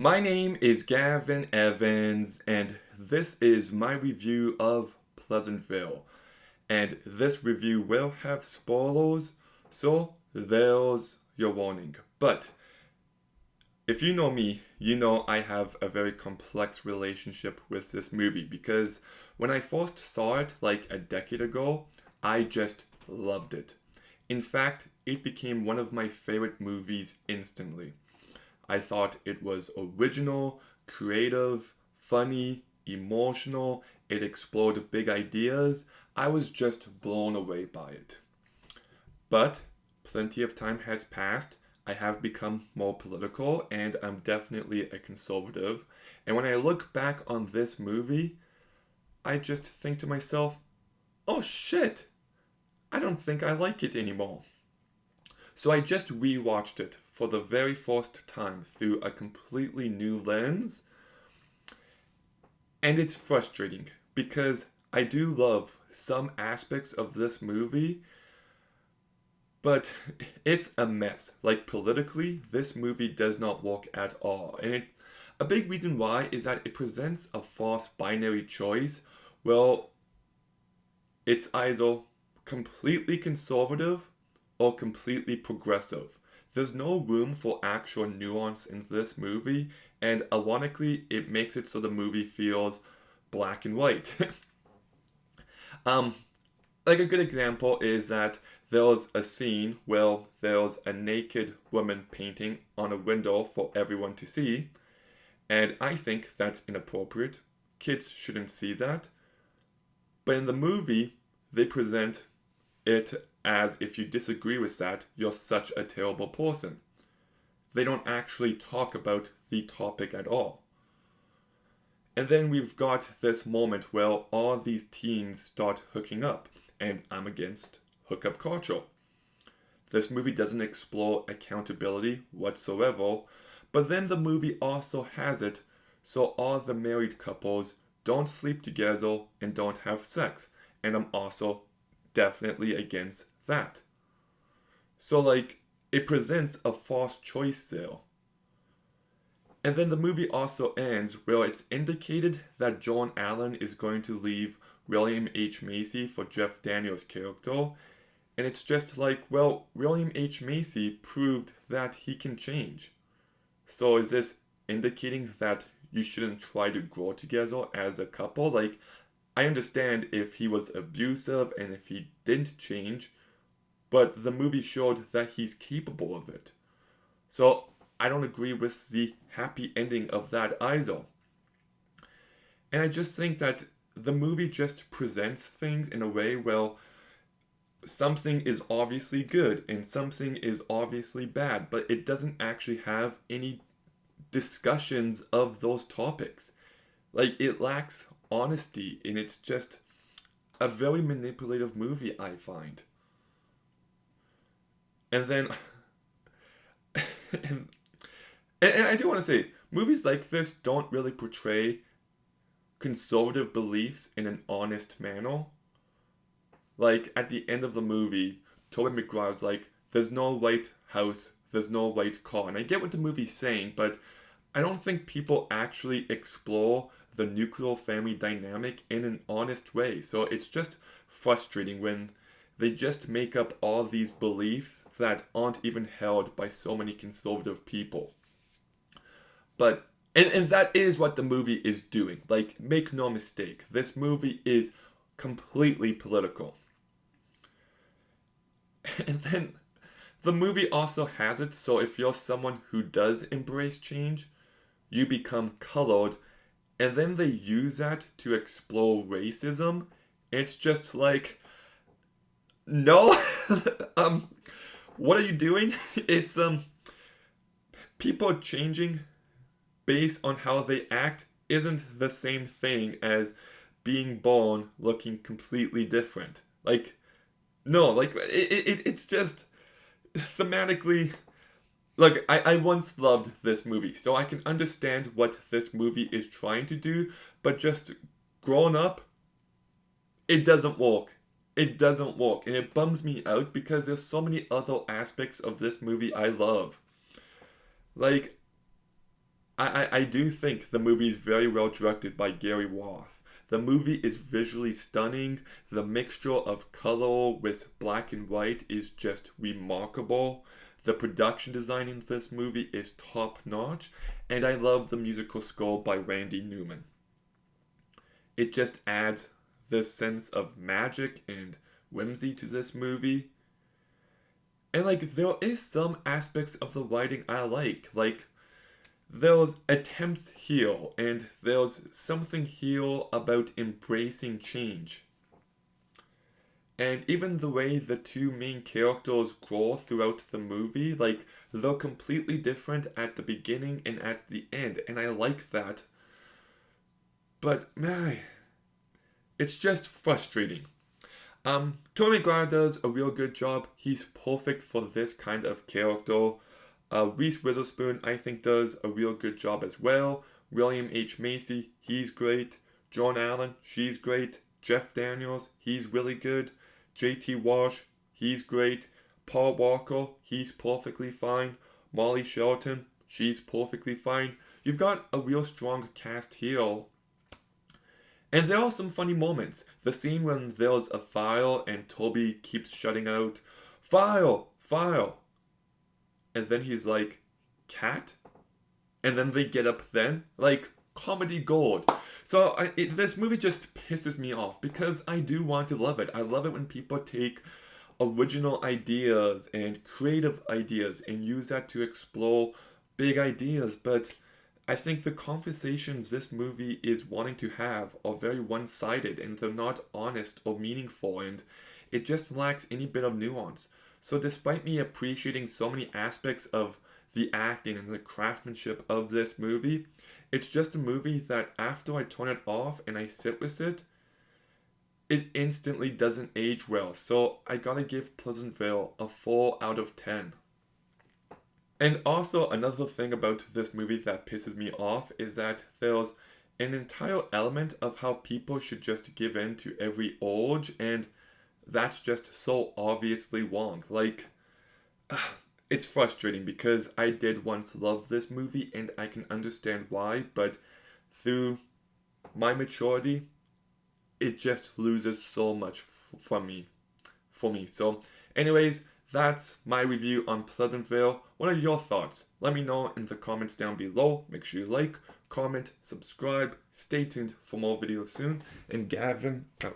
My name is Gavin Evans, and this is my review of Pleasantville. And this review will have spoilers, so there's your warning. But if you know me, you know I have a very complex relationship with this movie because when I first saw it like a decade ago, I just loved it. In fact, it became one of my favorite movies instantly. I thought it was original, creative, funny, emotional. It explored big ideas. I was just blown away by it. But plenty of time has passed. I have become more political and I'm definitely a conservative. And when I look back on this movie, I just think to myself, oh shit, I don't think I like it anymore. So I just rewatched it for the very first time through a completely new lens, and it's frustrating because I do love some aspects of this movie, but it's a mess. Like politically, this movie does not work at all. A big reason why is that it presents a false binary choice. Well, it's either completely conservative or completely progressive. There's no room for actual nuance in this movie, and ironically, it makes it so the movie feels black and white. um, like a good example is that there's a scene where there's a naked woman painting on a window for everyone to see, and I think that's inappropriate. Kids shouldn't see that. But in the movie, they present it as if you disagree with that, you're such a terrible person. They don't actually talk about the topic at all. And then we've got this moment where all these teens start hooking up, and I'm against hookup culture. This movie doesn't explore accountability whatsoever, but then the movie also has it so all the married couples don't sleep together and don't have sex. And I'm also definitely against that. So, like, it presents a false choice there. And then the movie also ends where it's indicated that John Allen is going to leave William H. Macy for Jeff Daniels' character. And it's just like, well, William H. Macy proved that he can change. So is this indicating that you shouldn't try to grow together as a couple? Like, I understand if he was abusive and if he didn't change, but the movie showed that he's capable of it. So I don't agree with the happy ending of that either. And I just think that the movie just presents things in a way where something is obviously good and something is obviously bad, but it doesn't actually have any discussions of those topics. Like, it lacks honesty and it's just a very manipulative movie, I find. And then, and, and I do want to say, movies like this don't really portray conservative beliefs in an honest manner. Like, at the end of the movie, Tobey Maguire's like, there's no white house, there's no white car. And I get what the movie's saying, but I don't think people actually explore the nuclear family dynamic in an honest way. So it's just frustrating when they just make up all these beliefs that aren't even held by so many conservative people. But and that is what the movie is doing. Like, make no mistake, this movie is completely political. And then the movie also has it so if you're someone who does embrace change, you become colored, and then they use that to explore racism. It's just like, no, um, what are you doing? It's people changing based on how they act isn't the same thing as being born looking completely different. Like, no, like it's just thematically. Look, I once loved this movie, so I can understand what this movie is trying to do, but just grown up, it doesn't work. It doesn't work, and it bums me out because there's so many other aspects of this movie I love. Like, I do think the movie is very well directed by Gary Roth. The movie is visually stunning. The mixture of color with black and white is just remarkable. The production design in this movie is top notch, and I love the musical score by Randy Newman. It just adds this sense of magic and whimsy to this movie. And like there is some aspects of the writing I like there's attempts here, and there's something here about embracing change. And even the way the two main characters grow throughout the movie, like they're completely different at the beginning and at the end, and I like that. But man, it's just frustrating. Tony McGuire does a real good job. He's perfect for this kind of character. Reese Witherspoon, I think, does a real good job as well. William H. Macy, he's great. Joan Allen, she's great. Jeff Daniels, he's really good. J.T. Walsh, he's great. Paul Walker, he's perfectly fine. Molly Shelton, she's perfectly fine. You've got a real strong cast here. And there are some funny moments. The scene when there's a fire and Toby keeps shutting out, "Fire! Fire!" And then he's like, "Cat?" And then they get up then. Like, comedy gold. So this movie just pisses me off because I do want to love it. I love it when people take original ideas and creative ideas and use that to explore big ideas. But I think the conversations this movie is wanting to have are very one-sided, and they're not honest or meaningful, and it just lacks any bit of nuance. So despite me appreciating so many aspects of the acting and the craftsmanship of this movie, it's just a movie that after I turn it off and I sit with it, it instantly doesn't age well. So I gotta give Pleasantville a 4 out of 10. And also, another thing about this movie that pisses me off is that there's an entire element of how people should just give in to every urge, and that's just so obviously wrong. Like, it's frustrating because I did once love this movie and I can understand why, but through my maturity, it just loses so much from me. For me. So, anyways, that's my review on Pleasantville. What are your thoughts? Let me know in the comments down below. Make sure you like, comment, subscribe. Stay tuned for more videos soon. And Gavin out.